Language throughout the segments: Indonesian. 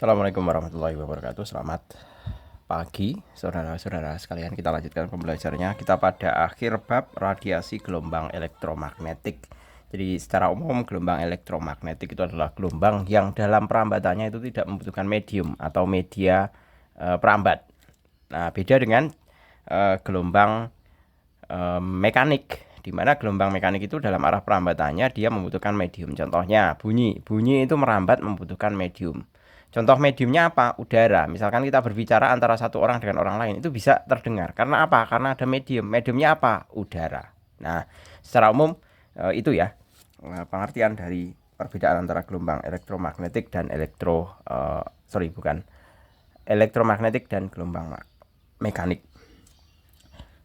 Assalamualaikum warahmatullahi wabarakatuh. Selamat pagi, saudara-saudara sekalian. Kita lanjutkan pembelajarannya. Kita pada akhir bab radiasi gelombang elektromagnetik. Jadi secara umum gelombang elektromagnetik itu adalah gelombang yang dalam perambatannya itu tidak membutuhkan medium atau media perambat. Nah, beda dengan gelombang mekanik, di mana gelombang mekanik itu dalam arah perambatannya dia membutuhkan medium. Contohnya bunyi itu merambat membutuhkan medium. Contoh mediumnya apa? Udara. Misalkan kita berbicara antara satu orang dengan orang lain, itu bisa terdengar. Karena apa? Karena ada medium. Mediumnya apa? Udara. Nah, secara umum itu ya pengertian dari perbedaan antara gelombang elektromagnetik dan elektromagnetik dan gelombang mekanik.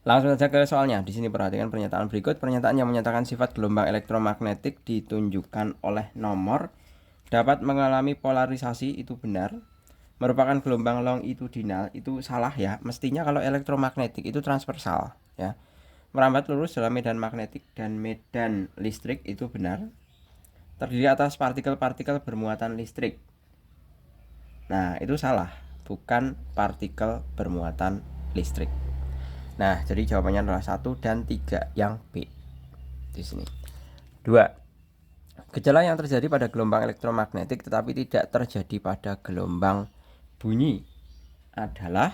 Langsung saja ke soalnya. Di sini perhatikan pernyataan berikut. Pernyataan yang menyatakan sifat gelombang elektromagnetik ditunjukkan oleh nomor dapat mengalami polarisasi itu benar. Merupakan gelombang longitudinal itu salah ya. Mestinya kalau elektromagnetik itu transversal ya. Merambat lurus dalam medan magnetik dan medan listrik itu benar. Terdiri atas partikel-partikel bermuatan listrik. Nah, itu salah. Bukan partikel bermuatan listrik. Nah, jadi jawabannya adalah 1 dan 3 yang B di sini. 2. Gejala yang terjadi pada gelombang elektromagnetik tetapi tidak terjadi pada gelombang bunyi adalah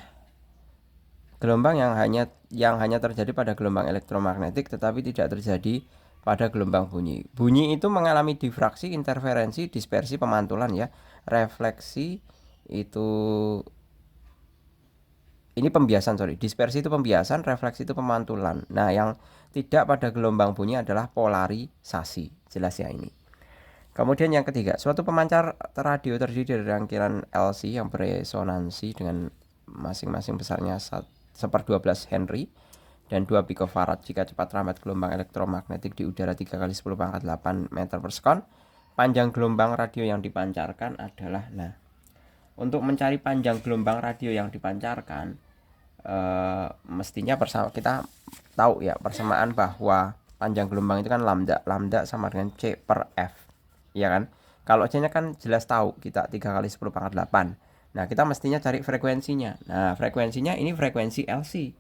gelombang yang hanya terjadi pada gelombang elektromagnetik tetapi tidak terjadi pada gelombang bunyi. Bunyi itu mengalami difraksi, interferensi, dispersi, pemantulan ya. Refleksi itu ini pembiasan, dispersi itu pembiasan, refleksi itu pemantulan. Nah, yang tidak pada gelombang bunyi adalah polarisasi. Jelas ya ini. Kemudian yang ketiga, suatu pemancar radio terdiri dari rangkaian LC yang beresonansi dengan masing-masing besarnya 1/12 Henry dan 2 picofarad jika cepat rambat gelombang elektromagnetik di udara 3 kali 10 pangkat 8 meter per sekon. Panjang gelombang radio yang dipancarkan adalah, nah, untuk mencari panjang gelombang radio yang dipancarkan mestinya kita tahu ya persamaan bahwa panjang gelombang itu kan lambda sama dengan C per F ya kan. Kalau C nya kan jelas tahu, kita 3 kali 10 pangkat 8. Nah, kita mestinya cari frekuensinya. Nah, frekuensinya ini frekuensi LC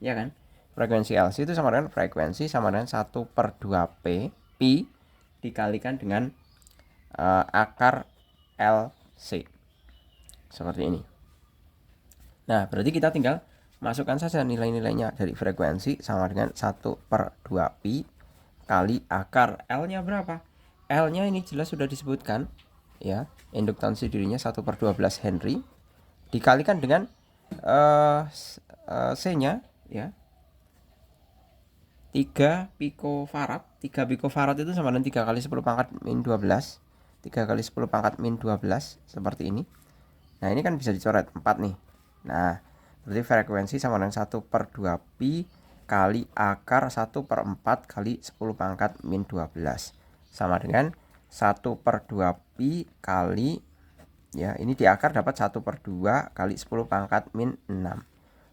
ya kan. Frekuensi LC itu sama dengan 1/2 pi dikalikan dengan akar LC seperti ini. Nah, berarti kita tinggal masukkan saja nilai-nilainya. Dari frekuensi sama dengan 1/2 pi kali akar L-nya berapa? L-nya ini jelas sudah disebutkan ya, induktansi dirinya 1/12 Henry dikalikan dengan C-nya ya 3 picofarad. 3 picofarad itu sama dengan 3 kali 10 pangkat min 12. 3 kali 10 pangkat min 12 seperti ini. Nah, ini kan bisa dicoret 4 nih. Nah, berarti frekuensi sama dengan 1/2 pi kali akar 1/4 kali 10 pangkat min 12 sama dengan 1/2 pi kali ya, ini di akar dapat 1/2 kali 10 pangkat min 6.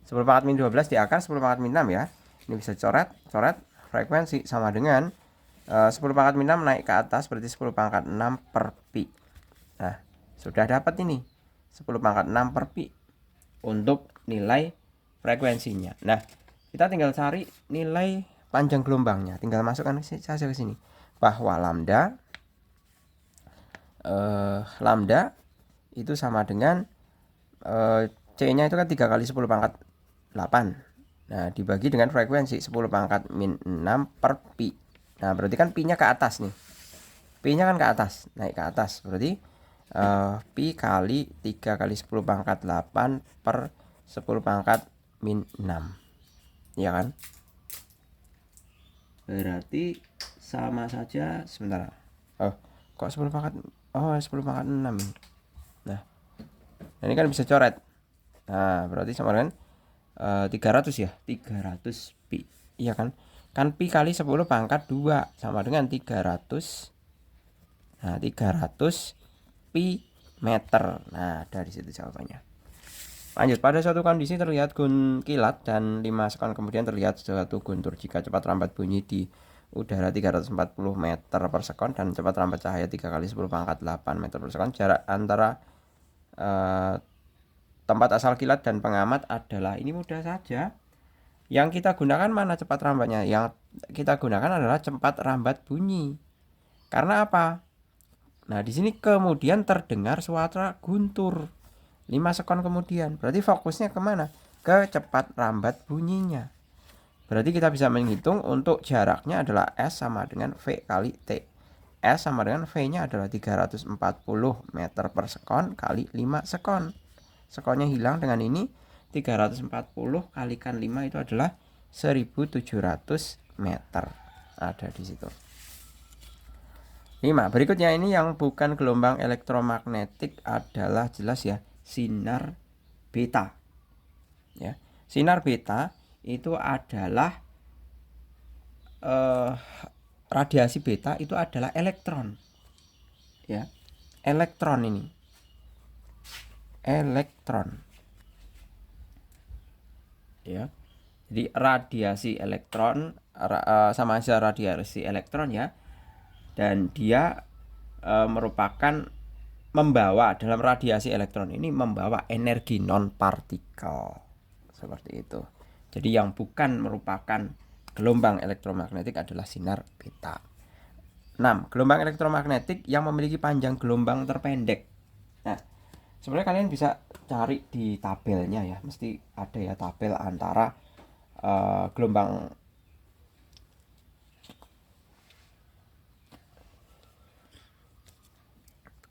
10 pangkat min 12 di akar 10 pangkat min 6 ya. Ini bisa coret frekuensi sama dengan 10 pangkat min 6 naik ke atas berarti 10 pangkat 6 per pi. Nah, sudah dapat ini 10 pangkat 6 per pi untuk nilai frekuensinya. Nah, kita tinggal cari nilai panjang gelombangnya. Tinggal masukkan saja ke sini bahwa lambda itu sama dengan C-nya itu kan 3 kali 10 pangkat 8. Nah, dibagi dengan frekuensi 10 pangkat min 6 per pi. Nah, berarti kan pi-nya ke atas nih. Pi-nya kan ke atas, naik ke atas. Berarti pi kali 3 kali 10 pangkat 8 per 10 pangkat min 6 ya kan. Berarti sama saja, sebentar. Kok 10 pangkat 6. Nah, ini kan bisa coret. Nah, berarti sama dengan 300 ya, 300 pi iya kan. Kan pi kali 10 pangkat 2 sama dengan 300. Nah, 300 pi meter. Nah, dari situ jawabannya. Lanjut, pada suatu kondisi terlihat kilat dan 5 sekon kemudian terlihat suatu guntur jika cepat rambat bunyi di udara 340 meter per sekon dan cepat rambat cahaya 3 kali 10 pangkat 8 meter per sekon. Jarak antara tempat asal kilat dan pengamat adalah, ini mudah saja. Yang kita gunakan mana cepat rambatnya? Yang kita gunakan adalah cepat rambat bunyi. Karena apa? Nah, di sini kemudian terdengar suara guntur 5 sekon kemudian. Berarti fokusnya kemana? Ke cepat rambat bunyinya. Berarti kita bisa menghitung untuk jaraknya adalah S sama dengan V kali T. S sama dengan V-nya adalah 340 meter per sekon kali 5 sekon. Sekonnya hilang dengan ini. 340 kalikan 5 itu adalah 1700 meter. Ada di situ. 5. Berikutnya ini yang bukan gelombang elektromagnetik adalah jelas ya, sinar beta. Ya. Sinar beta itu adalah radiasi beta itu adalah elektron. Ya. Elektron ini. Elektron. Ya. Jadi radiasi elektron sama aja radiasi elektron ya. Dan dia merupakan membawa, dalam radiasi elektron ini membawa energi non partikel seperti itu. Jadi yang bukan merupakan gelombang elektromagnetik adalah sinar beta. 6. Gelombang elektromagnetik yang memiliki panjang gelombang terpendek. Nah, sebenarnya kalian bisa cari di tabelnya ya, mesti ada ya tabel antara gelombang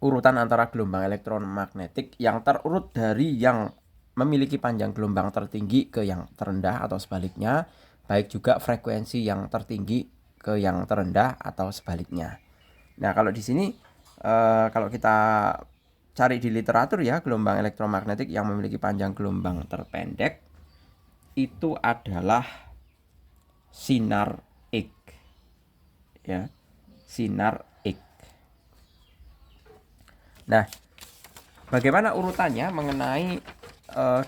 urutan antara gelombang elektromagnetik yang terurut dari yang memiliki panjang gelombang tertinggi ke yang terendah atau sebaliknya, baik juga frekuensi yang tertinggi ke yang terendah atau sebaliknya. Nah, kalau di sini kalau kita cari di literatur ya, gelombang elektromagnetik yang memiliki panjang gelombang terpendek itu adalah sinar X. Ya, sinar X. Nah, bagaimana urutannya mengenai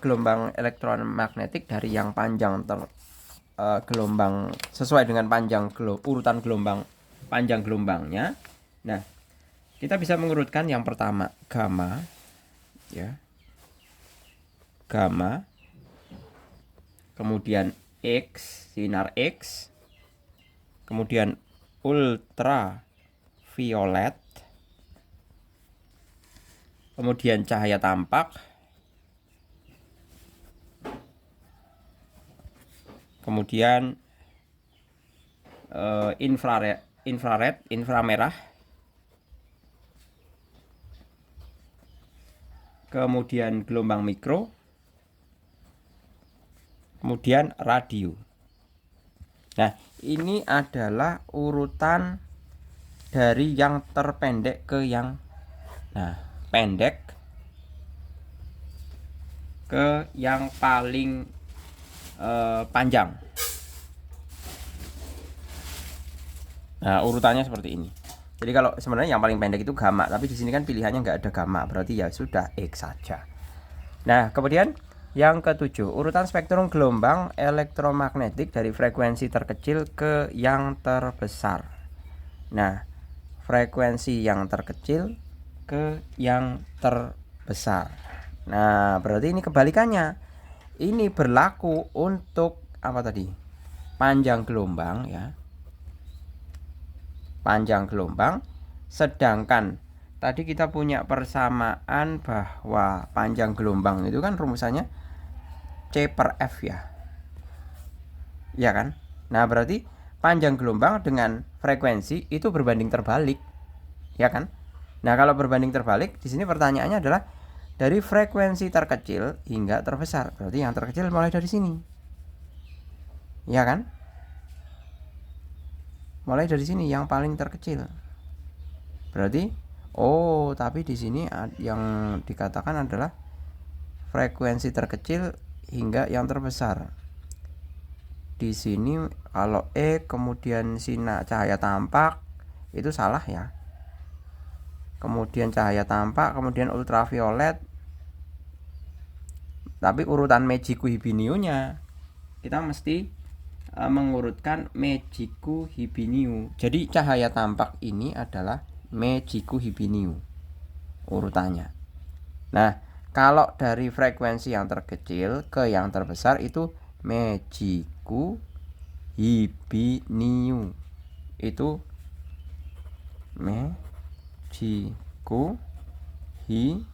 gelombang elektromagnetik dari yang panjang gelombang sesuai dengan panjang urutan gelombang panjang gelombangnya. Nah, kita bisa mengurutkan yang pertama gamma, ya, gamma, kemudian X, sinar X, kemudian ultraviolet, kemudian cahaya tampak, kemudian inframerah, kemudian gelombang mikro, kemudian radio. Nah, ini adalah urutan dari yang terpendek ke yang pendek ke yang paling panjang. Nah, urutannya seperti ini. Jadi kalau sebenarnya yang paling pendek itu gamma, tapi di sini kan pilihannya nggak ada gamma, berarti ya sudah X saja. Nah, kemudian yang ketujuh, urutan spektrum gelombang elektromagnetik dari frekuensi terkecil ke yang terbesar. Nah, frekuensi yang terkecil ke yang terbesar. Nah, berarti ini kebalikannya. Ini berlaku untuk apa tadi? Panjang gelombang ya. Panjang gelombang. Sedangkan tadi kita punya persamaan bahwa panjang gelombang itu kan rumusannya C per F ya. Ya kan? Nah, berarti panjang gelombang dengan frekuensi itu berbanding terbalik. Ya kan? Nah, kalau berbanding terbalik, di sini pertanyaannya adalah dari frekuensi terkecil hingga terbesar. Berarti yang terkecil mulai dari sini. Ya kan? Mulai dari sini yang paling terkecil. Berarti tapi di sini yang dikatakan adalah frekuensi terkecil hingga yang terbesar. Di sini kalau kemudian sinar cahaya tampak itu salah ya. Kemudian cahaya tampak, kemudian ultraviolet. Tapi urutan Meiji Hibiniu-nya kita mesti mengurutkan Meiji Hibiniu. Jadi cahaya tampak ini adalah Meiji Hibiniu urutannya. Nah, Kalau dari frekuensi yang terkecil ke yang terbesar itu Mejiku Hibiniu. Itu Mejiku Hibiniu.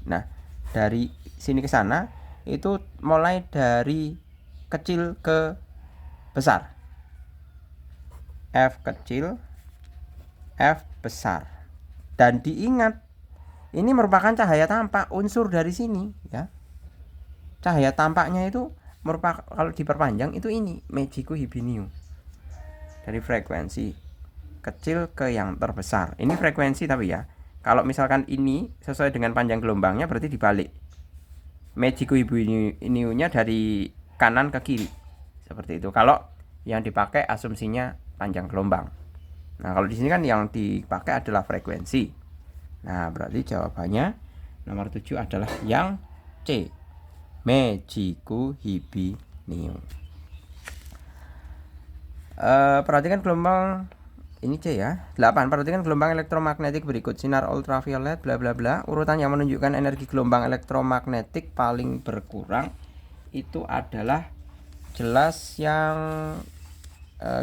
Nah, dari sini ke sana itu mulai dari kecil ke besar. F kecil, F besar. Dan diingat, ini merupakan cahaya tampak, unsur dari sini ya. Cahaya tampaknya itu merupakan, kalau diperpanjang itu ini Mejiku Hibiniu. Dari frekuensi kecil ke yang terbesar. Ini frekuensi tapi ya. Kalau misalkan ini sesuai dengan panjang gelombangnya berarti dibalik. Mejiku Hibiniu-nya dari kanan ke kiri. Seperti itu. Kalau yang dipakai asumsinya panjang gelombang. Nah, kalau di sini kan yang dipakai adalah frekuensi. Nah, berarti jawabannya nomor 7 adalah yang C. Mejiku Hibiniu. Perhatikan gelombang ini C ya. 8. Perhatikan gelombang elektromagnetik berikut. Sinar ultraviolet bla bla bla. Urutan yang menunjukkan energi gelombang elektromagnetik paling berkurang itu adalah jelas yang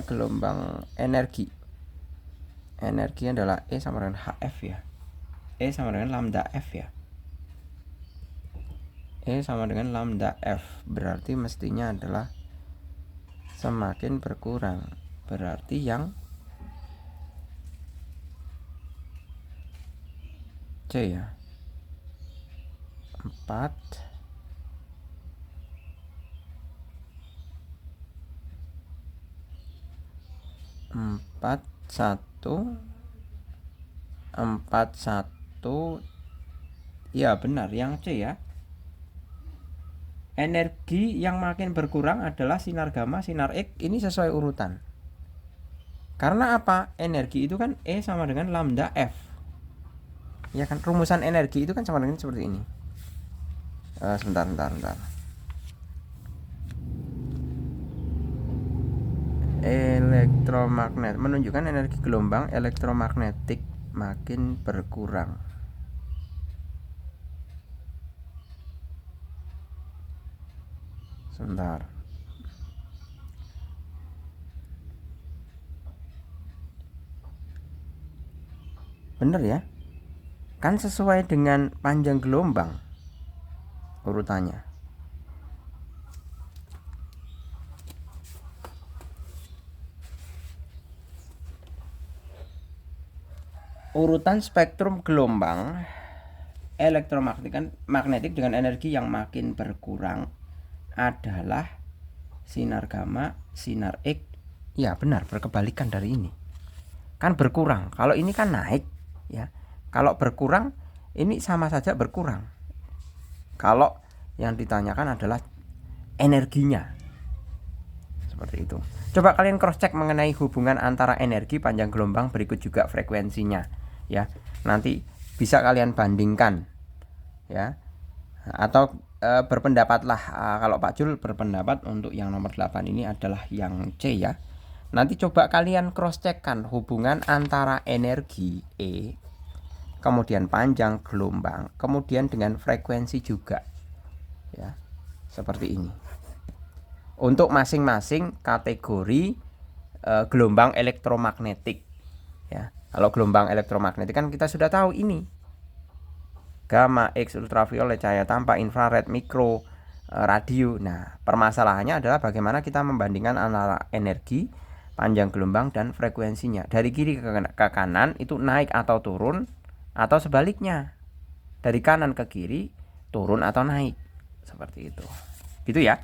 gelombang energi. Energi adalah E sama dengan HF ya. E sama dengan lambda F ya. E sama dengan lambda F. Berarti mestinya adalah semakin berkurang. Berarti yang C ya. 4 1 ya, benar yang C ya. Energi yang makin berkurang adalah sinar gamma, sinar X. Ini sesuai urutan. Karena apa? Energi itu kan E sama dengan lambda F. Ya kan, rumusan energi itu kan sama dengan seperti ini. Sebentar. Elektromagnet menunjukkan energi gelombang elektromagnetik makin berkurang. Sebentar. Bener ya? Kan sesuai dengan panjang gelombang urutannya. Urutan spektrum gelombang elektromagnetik dengan energi yang makin berkurang adalah sinar gamma, sinar X. Ya benar, berkebalikan dari ini. Kan berkurang. Kalau ini kan naik ya. Kalau berkurang ini sama saja berkurang. Kalau yang ditanyakan adalah energinya. Seperti itu. Coba kalian cross check mengenai hubungan antara energi panjang gelombang berikut juga frekuensinya ya. Nanti bisa kalian bandingkan ya. Atau berpendapatlah, kalau Pak Jul berpendapat untuk yang nomor 8 ini adalah yang C ya. Nanti coba kalian cross checkkan hubungan antara energi E, kemudian panjang gelombang, kemudian dengan frekuensi juga ya. Seperti ini. Untuk masing-masing kategori gelombang elektromagnetik ya. Kalau gelombang elektromagnetik kan kita sudah tahu ini. Gamma, X, ultraviolet, cahaya tampak, infrared, mikro, radio. Nah, permasalahannya adalah bagaimana kita membandingkan antara energi, panjang gelombang, dan frekuensinya. Dari kiri ke kanan itu naik atau turun, atau sebaliknya. Dari kanan ke kiri, turun atau naik. Seperti itu. Gitu ya.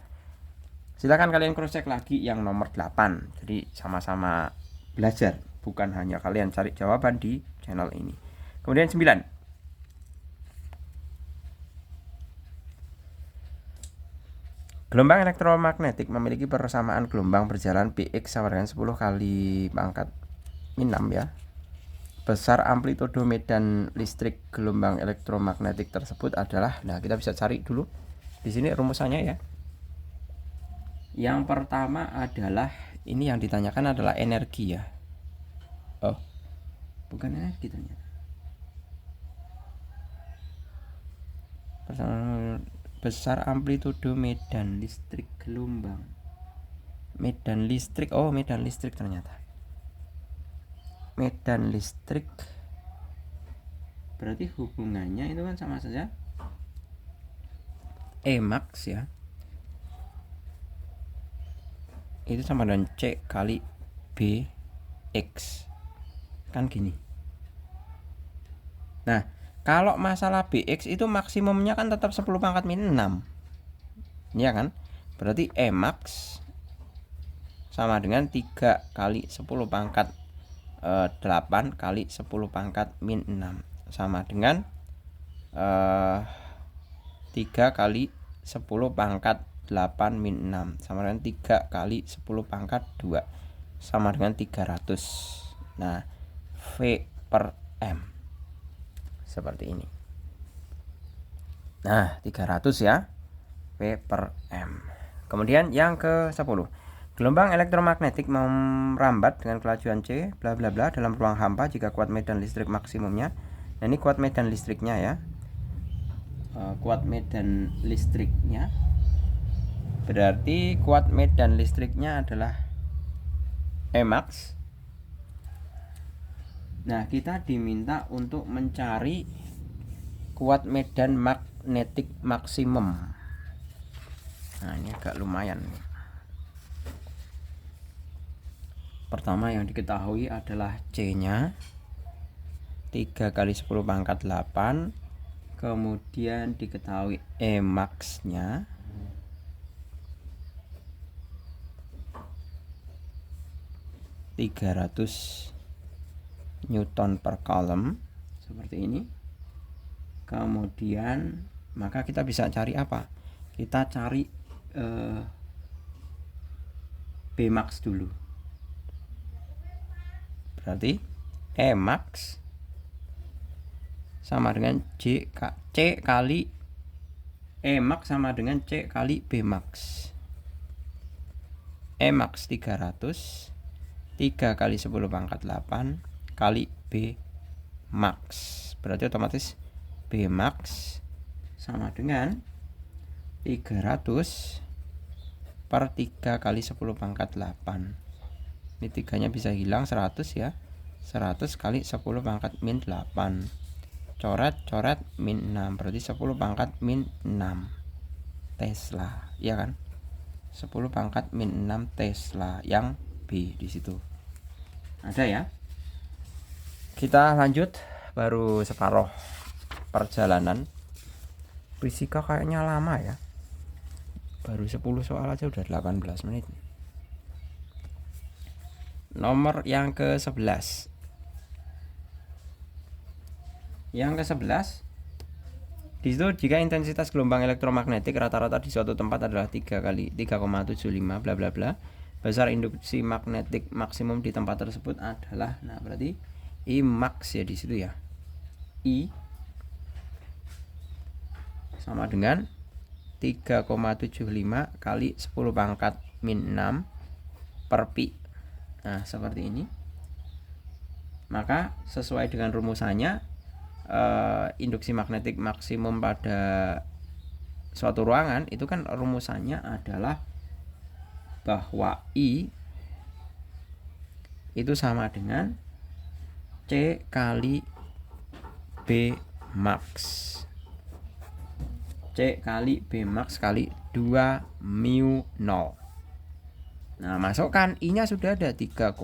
Silakan kalian cross check lagi yang nomor 8. Jadi sama-sama belajar, bukan hanya kalian cari jawaban di channel ini. Kemudian 9. Gelombang elektromagnetik memiliki persamaan gelombang berjalan Bx sama dengan 10 kali pangkat 6 ya. Besar amplitudo medan listrik gelombang elektromagnetik tersebut adalah, nah kita bisa cari dulu. Di sini rumusannya ya. Yang pertama adalah, ini yang ditanyakan adalah energi ya. Oh, bukan energi ternyata. besar amplitudo medan listrik gelombang. Medan listrik, oh medan listrik ternyata. Medan listrik berarti hubungannya itu kan sama saja E max ya, itu sama dengan C kali B X kan gini. Nah kalau masalah BX itu maksimumnya kan tetap 10 pangkat min 6 ya kan, berarti E max sama dengan 3 kali 10 pangkat 8 kali 10 pangkat min 6 sama dengan 3 kali 10 pangkat 8 min 6 sama dengan 3 kali 10 pangkat 2 sama dengan 300. Nah V per M seperti ini. Nah 300 ya, V per M. Kemudian yang ke 10, gelombang elektromagnetik merambat dengan kelajuan C bla bla bla dalam ruang hampa jika kuat medan listrik maksimumnya. Nah ini kuat medan listriknya ya, kuat medan listriknya berarti kuat medan listriknya adalah E max. Nah kita diminta untuk mencari kuat medan magnetik maksimum. Nah ini agak lumayan. Pertama yang diketahui adalah C nya 3 kali 10 pangkat 8, kemudian diketahui E max nya 300 Newton per Coulomb seperti ini. Kemudian maka kita bisa cari apa? Kita cari B max dulu. Berarti E max sama dengan C kali E max sama dengan C kali B max. E max 300, 3 kali 10 pangkat 8 kali B max. Berarti otomatis B max sama dengan 300 per 3 kali 10 pangkat 8. Ini 3-nya bisa hilang, 100 ya. 100 kali 10 pangkat min 8. Coret min 6, berarti 10 pangkat min 6 Tesla, ya kan? 10 pangkat min 6 Tesla yang B di situ. Ada ya? Kita lanjut, baru separuh perjalanan. Fisika kayaknya lama ya. Baru 10 soal aja udah 18 menit. Nomor yang ke-11. Yang ke-11, di situ jika intensitas gelombang elektromagnetik rata-rata di suatu tempat adalah 3,75 bla bla bla, besar induksi magnetik maksimum di tempat tersebut adalah, nah berarti I max ya di situ ya. I sama dengan 3,75 kali 10 pangkat min 6 per pi. Nah seperti ini. Maka sesuai dengan rumusannya, induksi magnetik maksimum pada suatu ruangan itu kan rumusannya adalah bahwa I itu sama dengan C kali B max. C kali B max kali 2 mu 0. Nah masukkan I nya sudah ada 3,75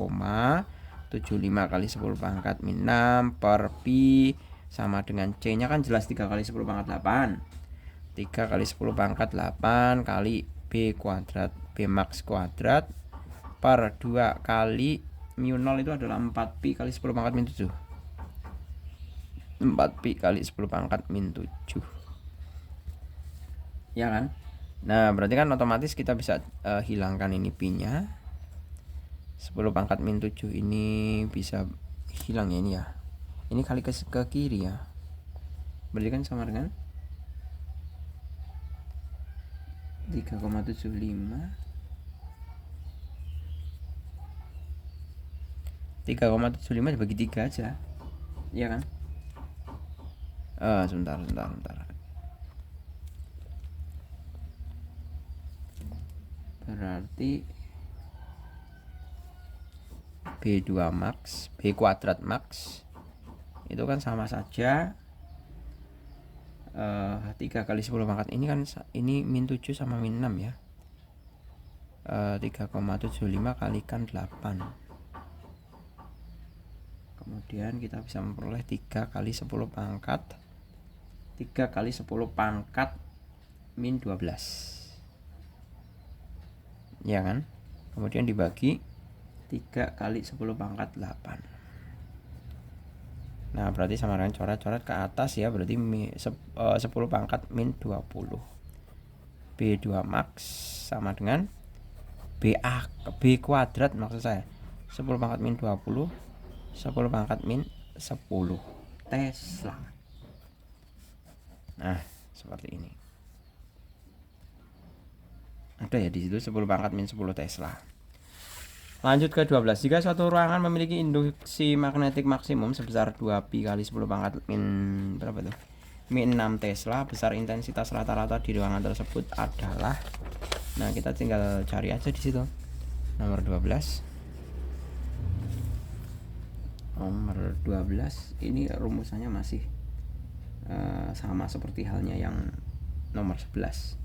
kali 10 pangkat min 6 per pi sama dengan C nya kan jelas 3 kali 10 pangkat 8. 3 kali 10 pangkat 8 kali B kuadrat, B max kuadrat per 2 kali mu 0 itu adalah 4 pi kali 10 pangkat min 7. 4 pi kali 10 pangkat min 7. Ya kan? Nah berarti kan otomatis kita bisa hilangkan ini pi nya. 10 pangkat min 7 ini bisa hilang ya ini ya. Ini kali ke kiri ya. Berarti kan sama dengan 3,75 dibagi 3 aja. Iya kan? Sebentar. berarti B2 max, B kuadrat max itu kan sama saja 3 kali 10 pangkat ini kan, ini min 7 sama min 6 ya. 3,75 kalikan 8. Kemudian kita bisa memperoleh 3 kali 10 pangkat 3 kali 10 pangkat min 12 ya kan. Kemudian dibagi 3 kali 10 pangkat 8. Nah berarti sama dengan coret-coret ke atas ya, berarti 10 pangkat min 20. B2 max sama dengan B kuadrat maksud saya, 10 pangkat min 20, 10 pangkat min 10 Tesla. Nah seperti ini. Ada ya di situ 10 pangkat min 10 Tesla. Lanjut ke 12. Jika suatu ruangan memiliki induksi magnetik maksimum sebesar 2pi kali 10 pangkat min berapa tuh? Min 6 Tesla, besar intensitas rata-rata di ruangan tersebut adalah. Nah, kita tinggal cari aja di situ. Nomor 12. Nomor 12 ini rumusannya masih sama seperti halnya yang nomor 11.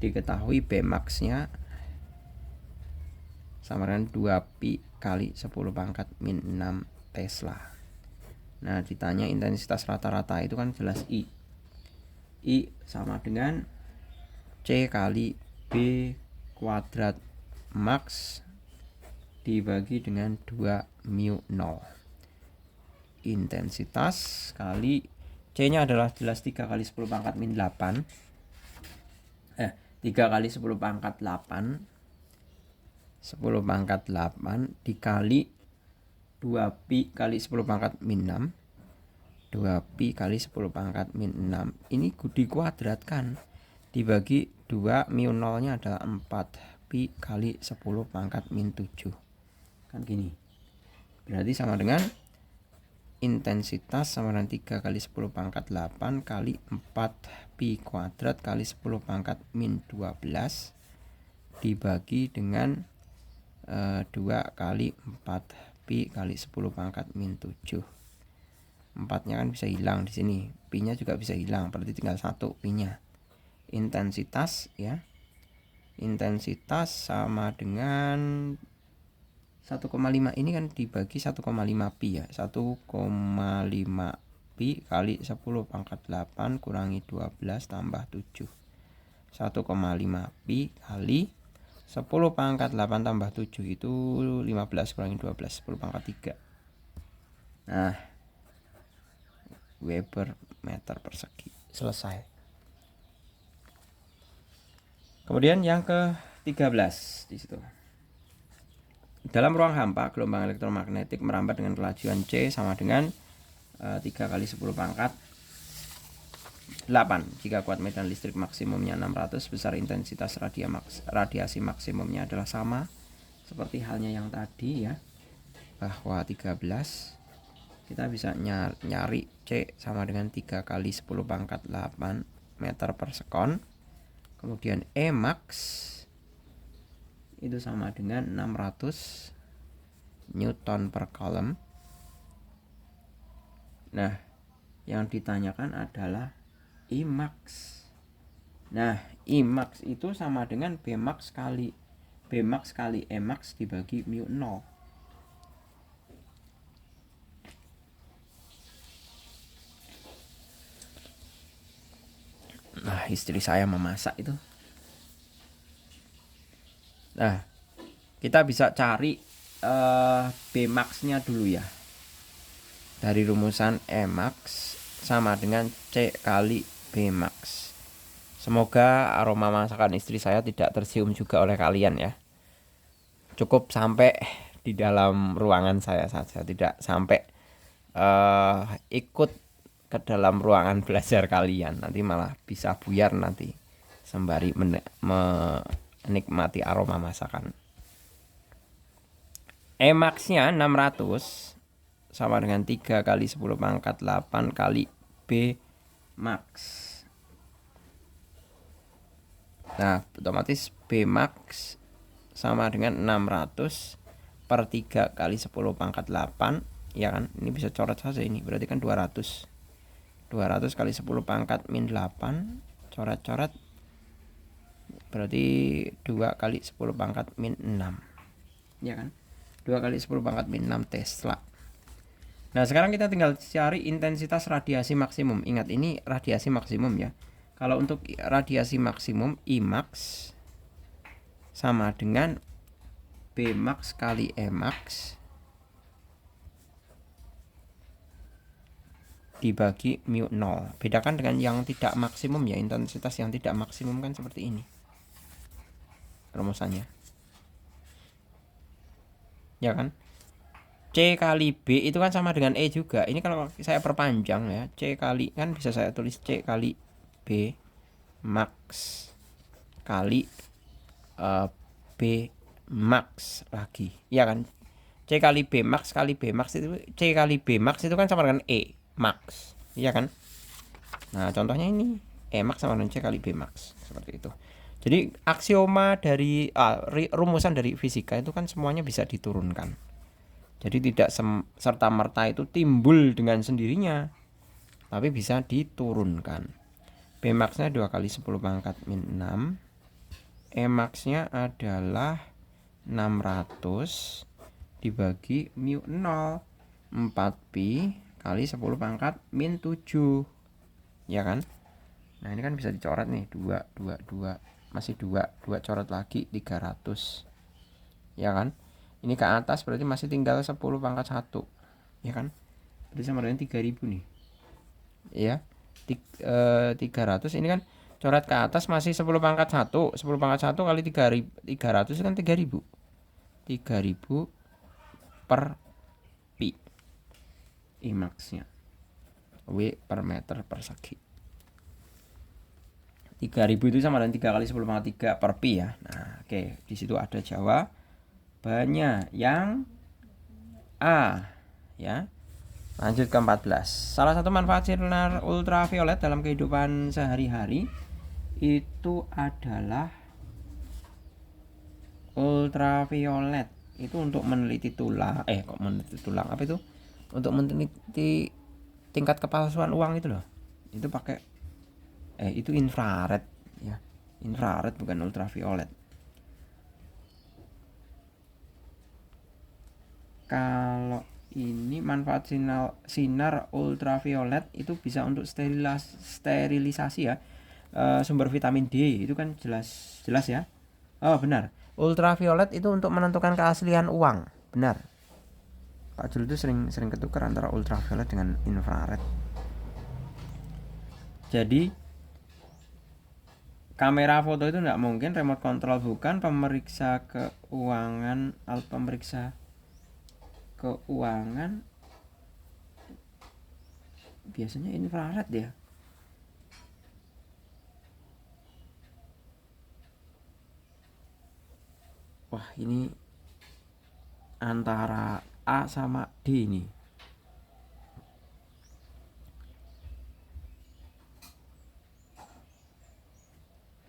Diketahui B max-nya sama dengan 2pi kali 10 pangkat min 6 Tesla. Nah ditanya intensitas rata-rata itu kan jelas I sama dengan C kali B kuadrat max dibagi dengan 2 mu 0. Intensitas kali C nya adalah jelas 3 kali 10 pangkat min 8. 3 kali 10 pangkat 8, 10 pangkat 8 dikali 2pi kali 10 pangkat min 6. 2pi kali 10 pangkat min 6 ini dikuadratkan dibagi 2, mu 0 nya adalah 4pi kali 10 pangkat min 7. Kan gini. Berarti sama dengan intensitas sama dengan 3 kali 10 pangkat 8 kali 4pi kuadrat kali 10 pangkat min 12 dibagi dengan 2 kali 4pi kali 10 pangkat min 7. 4-nya kan bisa hilang di sini, pi-nya juga bisa hilang, berarti tinggal 1 pi-nya. Intensitas ya. Intensitas sama dengan 1,5 ini kan dibagi 1,5 pi ya. 1,5 pi kali 10 pangkat 8 kurangi 12 tambah 7. 1,5 pi kali 10 pangkat 8 tambah 7 itu 15 kurangi 12, 10 pangkat 3. Nah, Weber meter persegi. Selesai. Kemudian yang ke-13 di situ. Dalam ruang hampa, gelombang elektromagnetik merambat dengan kelajuan C sama dengan 3 kali 10 pangkat 8. Jika kuat medan listrik maksimumnya 600, besar intensitas radiasi maksimumnya adalah sama seperti halnya yang tadi ya, bahwa 13. Kita bisa nyari C sama dengan 3 kali 10 pangkat 8 meter per sekon. Kemudian E max itu sama dengan 600 Newton per coulomb. Nah, yang ditanyakan adalah I max. Nah, I max itu sama dengan B max kali E max dibagi mu 0. Nah, istri saya memasak itu. Nah, kita bisa cari B max-nya dulu ya. Dari rumusan E max sama dengan C kali B max. Semoga aroma masakan istri saya tidak tercium juga oleh kalian ya. Cukup sampai di dalam ruangan saya saja, tidak sampai ikut ke dalam ruangan belajar kalian. Nanti malah bisa buyar nanti sembari menikmati aroma masakan. E max-nya 600 sama dengan 3 kali 10 pangkat 8 kali B max. Nah, otomatis B max sama dengan 600 per 3 kali 10 pangkat 8, ya kan? Ini bisa coret saja ini, berarti kan 200. 200 kali 10 pangkat min 8, coret-coret, berarti 2 kali 10 pangkat min 6, ya kan? 2 kali 10 pangkat min 6 Tesla. Nah sekarang kita tinggal cari intensitas radiasi maksimum. Ingat ini radiasi maksimum ya. Kalau untuk radiasi maksimum Imax sama dengan Bmax kali Emax dibagi mu 0. Bedakan dengan yang tidak maksimum ya. Intensitas yang tidak maksimum kan seperti ini rumusannya, ya kan? C kali B itu kan sama dengan E juga. Ini kalau saya perpanjang ya, C kali, kan bisa saya tulis C kali B max kali B max lagi, ya kan? C kali B max kali B max itu, C kali B max itu kan sama dengan E max, ya kan? Nah contohnya ini E max sama dengan C kali B max, seperti itu. Jadi aksioma dari rumusan dari fisika itu kan semuanya bisa diturunkan. Jadi tidak serta-merta itu timbul dengan sendirinya, tapi bisa diturunkan. Bmax-nya 2 kali 10 pangkat min 6. Emax-nya adalah 600 dibagi mu 0, 4pi kali 10 pangkat min 7, ya kan? Nah ini kan bisa dicoret nih, 2, 2, 2, masih 2 coret lagi 300, ya kan? Ini ke atas berarti masih tinggal 10 pangkat 1, ya kan? Berarti sama dengan 3000 nih, ya. 300 ini kan coret ke atas masih 10 pangkat 1. 10 pangkat 1 kali 300 kan 3000. 3000 per pi Imax-nya, W per meter persegi. 3000 itu sama dengan 3 kali 10 pangkat 3 per pi ya. Nah oke, di situ ada jawabannya yang A, ya. Lanjut ke 14. Salah satu manfaat sinar ultraviolet dalam kehidupan sehari-hari itu adalah ultraviolet itu untuk meneliti tulang. Apa itu? Untuk meneliti tingkat kepalsuan uang itu loh. Itu pakai itu infrared ya. Infrared bukan ultraviolet. Kalau ini manfaat sinar ultraviolet itu bisa untuk sterilisasi ya. Sumber vitamin D itu kan jelas ya. Oh benar, ultraviolet itu untuk menentukan keaslian uang. Benar, Pak Jul itu sering ketukar antara ultraviolet dengan infrared. Jadi kamera foto itu tidak mungkin, remote control bukan, pemeriksa keuangan biasanya infrared ya. Wah ini antara A sama D ini.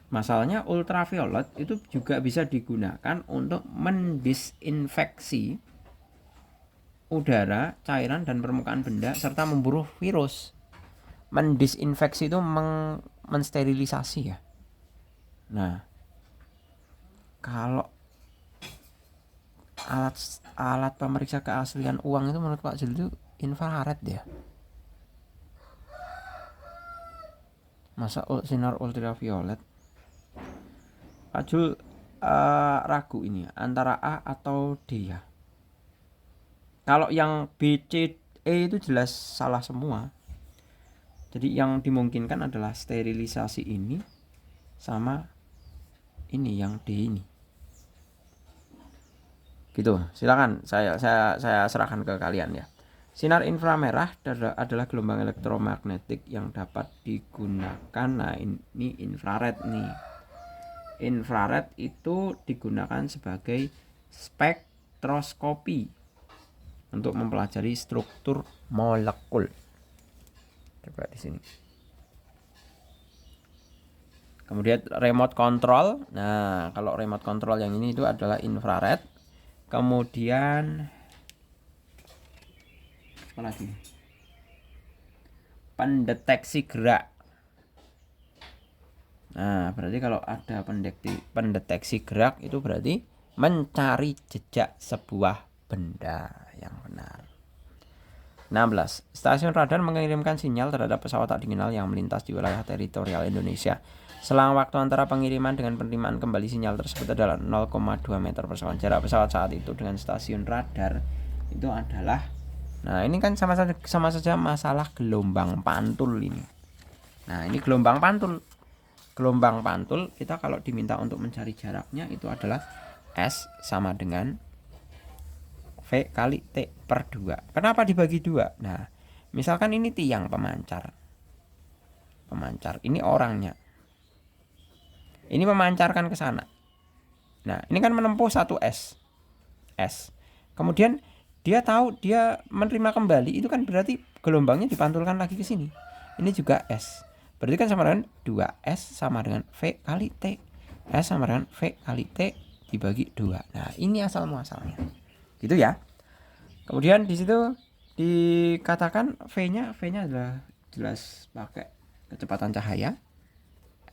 Masalahnya ultraviolet itu juga bisa digunakan untuk mendisinfeksi udara, cairan, dan permukaan benda serta memburu virus. Mendisinfeksi itu mensterilisasi ya. Nah, kalau alat pemeriksa keaslian uang itu menurut Pak Jul itu infrared ya. Masa sinar ultraviolet? Pak Jul ragu ini antara A atau D ya. Kalau yang B, C, E itu jelas salah semua. Jadi yang dimungkinkan adalah sterilisasi ini sama ini yang D ini. Gitu. Silakan saya serahkan ke kalian ya. Sinar inframerah adalah gelombang elektromagnetik yang dapat digunakan. Nah, ini infrared nih. Infrared itu digunakan sebagai spektroskopi untuk mempelajari struktur molekul. Coba di sini. Kemudian remote control. Nah, kalau remote control yang ini itu adalah infrared. Kemudian apa lagi? Pendeteksi gerak. Nah, berarti kalau ada pendeteksi gerak itu berarti mencari jejak sebuah benda yang benar. 16. Stasiun radar mengirimkan sinyal terhadap pesawat tak dikenal yang melintas di wilayah teritorial Indonesia. Selang waktu antara pengiriman dengan penerimaan kembali sinyal tersebut adalah 0,2 meter per second. Jarak pesawat saat itu dengan stasiun radar itu adalah, nah ini kan sama saja masalah gelombang pantul ini. Nah, ini gelombang pantul. Gelombang pantul kita kalau diminta untuk mencari jaraknya itu adalah S sama dengan V kali T per 2. Kenapa dibagi 2? Nah, misalkan ini tiang pemancar. Ini orangnya. Ini memancarkan ke sana. Nah, ini kan menempuh 1 S. Kemudian dia tahu dia menerima kembali, itu kan berarti gelombangnya dipantulkan lagi ke sini. Ini juga S. Berarti kan sama dengan 2S sama dengan V kali T. S sama dengan V kali T dibagi 2. Nah, ini asal muasalnya. Gitu ya. Kemudian di situ dikatakan V-nya adalah jelas pakai kecepatan cahaya.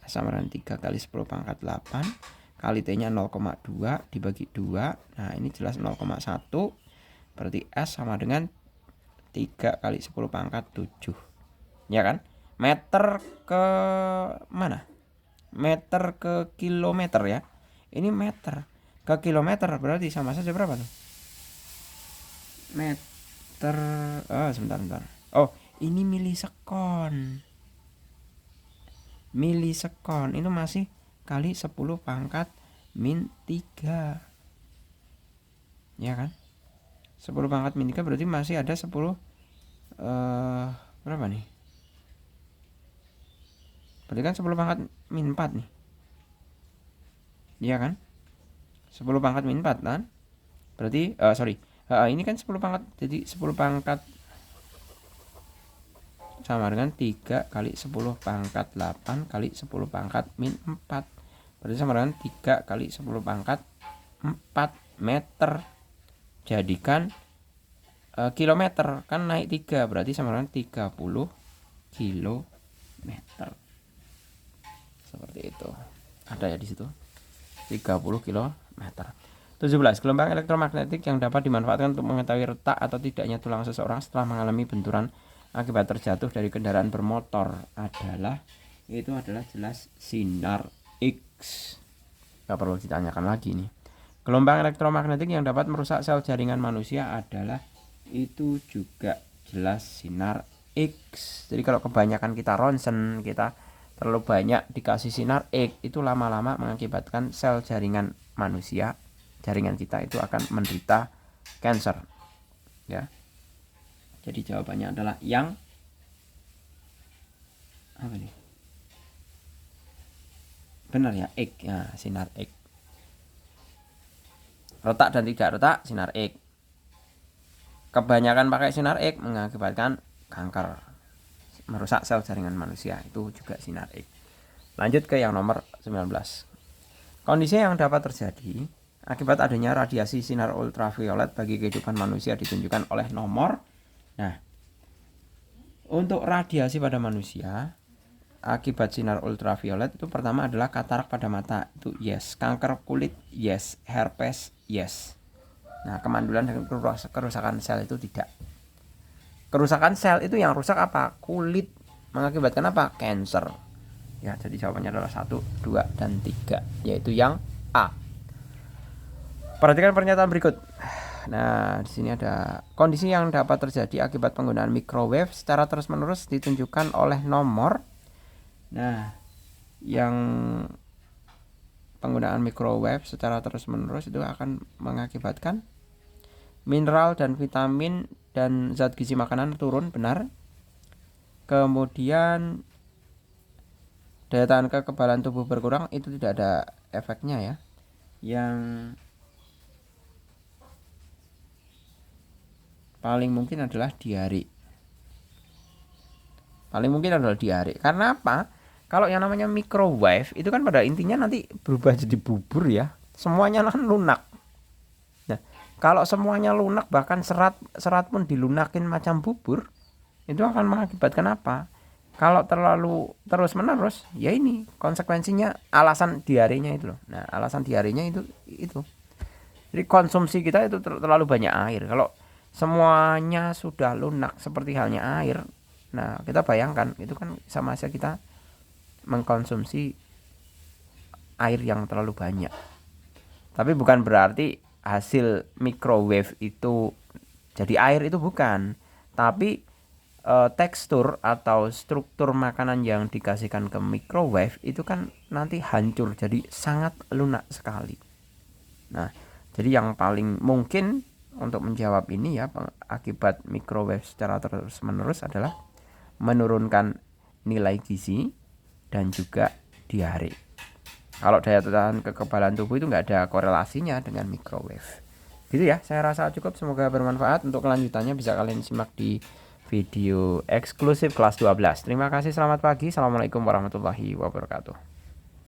S sama dengan 3 kali 10 pangkat 8 kali T-nya 0,2 dibagi 2. Nah, ini jelas 0,1. Berarti S sama dengan 3 kali 10 pangkat 7. Ya kan? Meter ke mana? Meter ke kilometer ya. Ini meter ke kilometer berarti sama saja berapa tuh? Meter, sebentar. Oh, ini milisekon. Milisekon itu masih kali 10 pangkat min 3. Ya kan? 10 pangkat min 3 berarti masih ada 10 berapa nih? Berarti kan 10 pangkat min 4 nih. Iya kan? 10 pangkat min 4 kan? Berarti ini kan 10 pangkat, jadi 10 pangkat sama dengan 3 kali 10 pangkat 8 kali 10 pangkat min 4. Berarti sama dengan 3 kali 10 pangkat 4 meter. Jadikan kilometer, kan naik 3, berarti sama dengan 30 kilometer. Seperti itu. Ada ya di situ. 30 kilometer. 17. Gelombang elektromagnetik yang dapat dimanfaatkan untuk mengetahui retak atau tidaknya tulang seseorang setelah mengalami benturan akibat terjatuh dari kendaraan bermotor adalah jelas sinar X. Gak perlu ditanyakan lagi nih. Gelombang elektromagnetik yang dapat merusak sel jaringan manusia adalah itu juga jelas sinar X. Jadi kalau kebanyakan kita ronsen, kita terlalu banyak dikasih sinar X, itu lama-lama mengakibatkan sel jaringan manusia, jaringan kita itu akan menderita kanker. Ya. Jadi jawabannya adalah yang apa nih? Benar ya, X. Ya, sinar X. Retak dan tidak retak, sinar X. Kebanyakan pakai sinar X mengakibatkan kanker, merusak sel jaringan manusia, itu juga sinar X. Lanjut ke yang nomor 19. Kondisi yang dapat terjadi akibat adanya radiasi sinar ultraviolet bagi kehidupan manusia ditunjukkan oleh nomor. Nah, untuk radiasi pada manusia akibat sinar ultraviolet itu pertama adalah katarak pada mata, itu yes. Kanker kulit, yes. Herpes, yes. Nah, kemandulan dan kerusakan sel itu tidak. Kerusakan sel itu yang rusak apa? Kulit. Mengakibatkan apa? Cancer. Ya, jadi jawabannya adalah 1, 2, dan 3, yaitu yang A. Perhatikan pernyataan berikut. Nah, di sini ada kondisi yang dapat terjadi akibat penggunaan microwave secara terus-menerus ditunjukkan oleh nomor. Nah, yang penggunaan microwave secara terus-menerus itu akan mengakibatkan mineral dan vitamin dan zat gizi makanan turun, benar. Kemudian daya tahan kekebalan tubuh berkurang, itu tidak ada efeknya ya. Yang paling mungkin adalah diare. Karena apa? Kalau yang namanya microwave itu kan pada intinya nanti berubah jadi bubur ya. Semuanya kan lunak. Nah, kalau semuanya lunak bahkan serat pun dilunakin macam bubur, itu akan mengakibatkan apa? Kalau terlalu terus-menerus, ya ini konsekuensinya alasan diarenya itu loh. Nah, alasan diarenya itu. Jadi konsumsi kita itu terlalu banyak air. Kalau semuanya sudah lunak seperti halnya air, nah kita bayangkan itu kan sama saja kita mengkonsumsi air yang terlalu banyak. Tapi bukan berarti hasil microwave itu jadi air, itu bukan. Tapi tekstur atau struktur makanan yang dikasihkan ke microwave itu kan nanti hancur jadi sangat lunak sekali. Nah, jadi yang paling mungkin untuk menjawab ini ya, akibat microwave secara terus menerus adalah menurunkan nilai gizi dan juga diare. Kalau daya tahan kekebalan tubuh itu nggak ada korelasinya dengan microwave. Gitu ya, saya rasa cukup. Semoga bermanfaat. Untuk kelanjutannya bisa kalian simak di video eksklusif kelas 12. Terima kasih, selamat pagi. Assalamualaikum warahmatullahi wabarakatuh.